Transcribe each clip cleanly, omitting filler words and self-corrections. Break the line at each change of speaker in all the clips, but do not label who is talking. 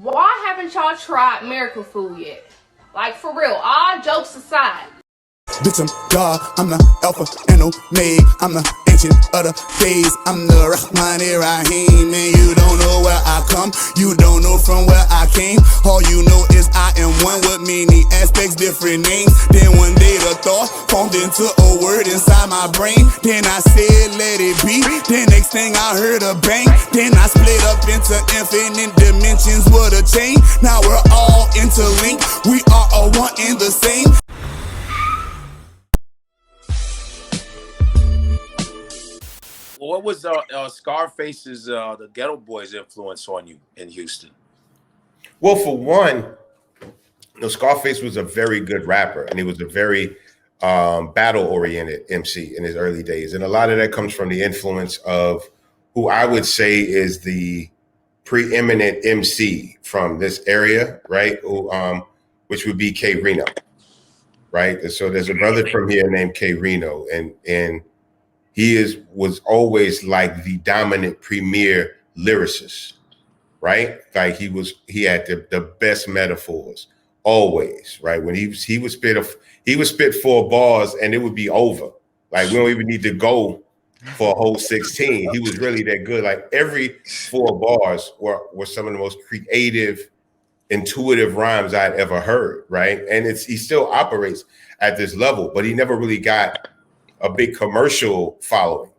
Why haven't y'all tried miracle food yet? Like, for real, all jokes aside.
Bitch, I'm God, I'm the Alpha and Omega, I'm the ancient of the days, I'm the Rahman Rahim, and you don't know where I come, you don't know from where I came, all you know is I am one with many aspects, different names, then one day the thought formed into a word inside my brain, then I said let it be, then next thing I heard a bang, then I split up into infinite dimensions with a chain, now we're all interlinked, we are all one and the same.
What was Scarface's the Ghetto Boys influence on you in Houston?
Well, for one, Scarface was a very good rapper, and he was a very battle-oriented MC in his early days. And a lot of that comes from the influence of who I would say is the preeminent MC from this area, right? Who, which would be k-rino, right? And so there's a brother from here named k-rino, and he was always like the dominant premier lyricist, right? Like he had the best metaphors always, right? When he would spit 4 bars and it would be over. Like we don't even need to go for a whole 16. He was really that good. Like every 4 bars were some of the most creative, intuitive rhymes I'd ever heard, right? And he still operates at this level, but he never really got a big commercial following,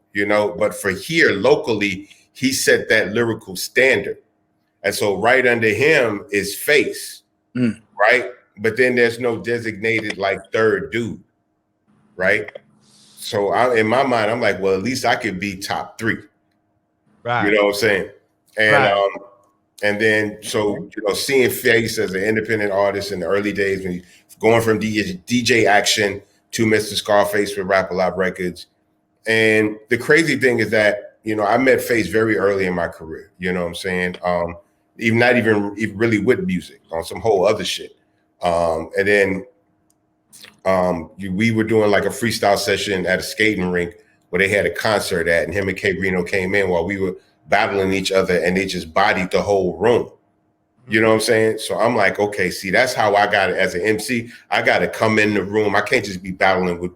but for here locally, he set that lyrical standard. And so right under him is Face, right? But then there's no designated like third dude, right? So in my mind, I'm like, well, at least I could be top 3. Right. You know what I'm saying? And and then so seeing Face as an independent artist in the early days when he's going from DJ Action to Mr. Scarface with Rap-A-Lot Records. And the crazy thing is that, I met Face very early in my career, you know what I'm saying? Even not even really with music, on some whole other shit. And then we were doing like a freestyle session at a skating rink where they had a concert at, and him and k-rino came in while we were battling each other, and they just bodied the whole room. You know what I'm saying? So I'm like, okay, see, that's how I got it as an MC. I got to come in the room. I can't just be battling with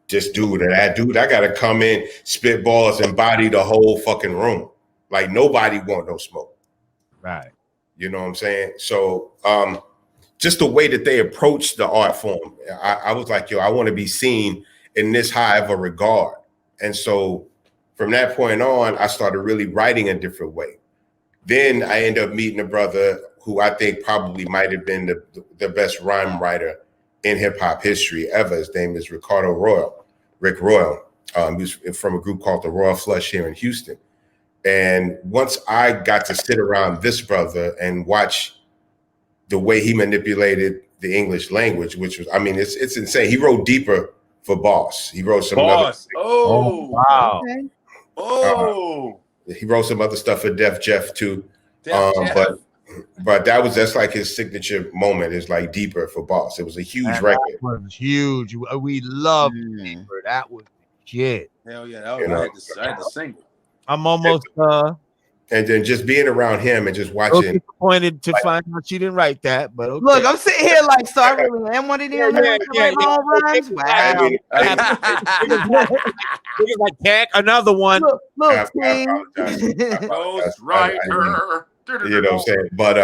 this dude or that dude. I got to come in, spit balls, and body the whole fucking room. Like nobody want no smoke.
Right.
You know what I'm saying? So just the way that they approach the art form, I was like, I want to be seen in this high of a regard. And so from that point on, I started really writing a different way. Then I ended up meeting a brother who I think probably might have been the best rhyme writer in hip hop history ever. His name is Rick Royal. He was from a group called the Royal Flush here in Houston. And once I got to sit around this brother and watch the way he manipulated the English language, which was, it's insane. He wrote deeper for Boss. He wrote some
Boss.
Oh,
wow.
Okay.
Oh.
He wrote some other stuff for Def Jeff too. But that's like his signature moment, is like Deeper for Boss. It was a huge record.
That was huge. We loved Deeper. That was shit.
Hell yeah. That was, I had to sing.
I'm almost
and then just being around him and just watching.
Disappointed to find out she didn't write that, but okay.
Look, I'm sitting here like, so I really am one of them rhymes. Wow.
It was like Cat, another one.
Look,
Ghostwriter.
You know what I'm saying? But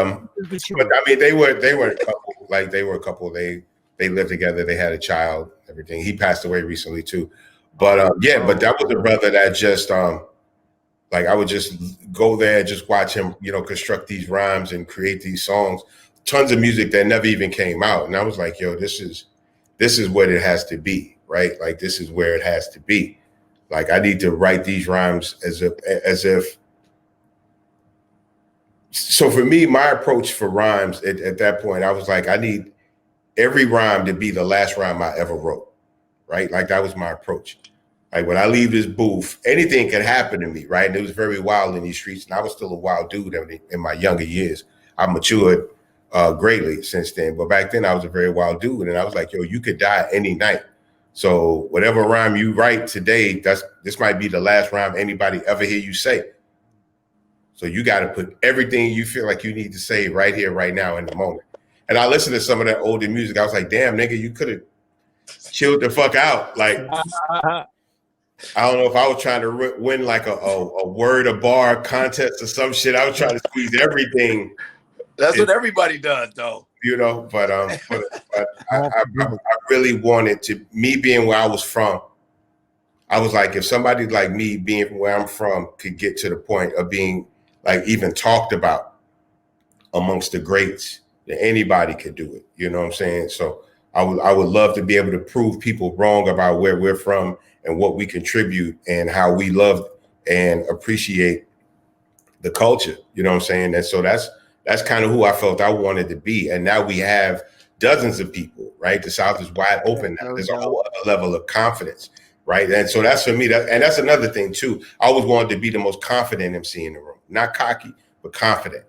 they were a couple. Like they were a couple. They lived together. They had a child. Everything. He passed away recently too. But but that was a brother that just like I would just go there and just watch him, construct these rhymes and create these songs. Tons of music that never even came out, and I was like, this is what it has to be, right? Like this is where it has to be. Like I need to write these rhymes as if. So for me, my approach for rhymes at that point, I was like, I need every rhyme to be the last rhyme I ever wrote, right? Like that was my approach. Like when I leave this booth, anything can happen to me, right? And it was very wild in these streets, and I was still a wild dude in my younger years. I matured greatly since then, but back then I was a very wild dude, and I was like, you could die any night. So whatever rhyme you write today, this might be the last rhyme anybody ever hear you say. So you got to put everything you feel like you need to say right here, right now, in the moment. And I listened to some of that older music. I was like, damn, nigga, you could have chilled the fuck out. Like, I don't know if I was trying to win like a word a bar contest or some shit. I was trying to squeeze everything.
That's what everybody does, though.
You know, but I really wanted to, me being where I was from, I was like, if somebody like me being where I'm from could get to the point of being like even talked about amongst the greats, then anybody could do it. You know what I'm saying? So I would love to be able to prove people wrong about where we're from and what we contribute and how we love and appreciate the culture. You know what I'm saying? And so that's kind of who I felt I wanted to be. And now we have dozens of people, right? The South is wide open now. There's a whole other level of confidence, right? And so that's for me. And that's another thing too. I always wanted to be the most confident MC in the room. Not cocky, but confident.